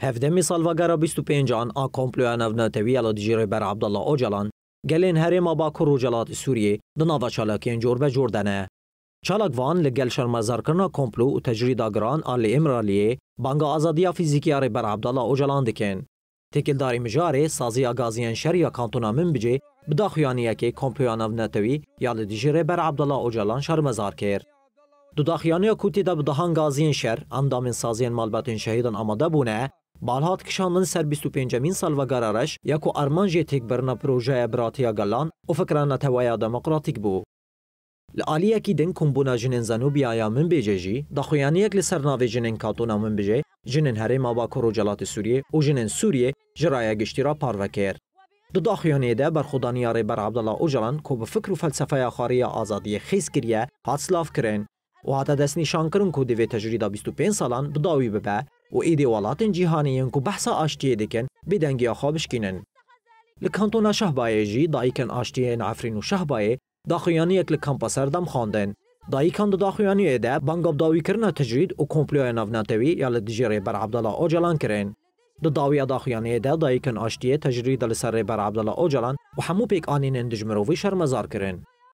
هفدمی سالوگرا 25 آن آ کمپلویا نوناتوی الا دیجی بر عبدالله اوجلان گلین هرما باکر و جلات سوریه دناوا چالاکین جور به جوردنه. چالاک وان لگل شرمزار کرنا کمپلو و تجرید آگران آل امرالیه بانگا آزادیا فیزیکی آره بر عبدالله اوجلان دکن. تکلداری مجاره سازی آگازیان شریا کانتونا من بجه بداخیانیه که کمپلویا نوناتوی یا دیجی بر عبدالله اوجلان شرمزار کرد. دو داخیانیا کوتی دا بدهان گازین شر اندامین سازین مالباتین شهیدان آماده بونه بالهات کشاندن سر 25 سال و قرارش یکو ارمانجی تک برنا پروژه براتیا گلان و فکران نتوایا دموکراتیک بو. لعالیه کی دن کمبونا جنین زنوبی آیا من بیجی داخیانی یک لسر ناوی جنین کاتونا من بیجی جنین هرما با کروجلات سوریه و جنین سوریه جرای گشتی را پاروکر. دو داخیانی ده بر خدانیاره بر عبدالله اوجلان که به فکر و فلسفه خاری آزادی خیز کریه حاصلاف کرن و حتی دست نشان کرن که دوی تجرید 25 سالان بداوی ببه و ایده ولات جهانیان که بحث آشتیه دکن بدنگی آخابش کنن. لکانتونا شهبایه جی دایکن آشتیه نعفرین و شهبایه داخیانی یک لکمپاسر دم خواندن. دایکان داخیانی ده بانگاب داوی کرن تجرید و کمپلوی نوناتوی یا لدیجی بر عبدالله اوجلان کرن. داوی داخیانی ده دایکن آشتیه تجرید لسر بر عبدالله اوجلان و همو پیک آنین اندجمروی شرمزار کرن.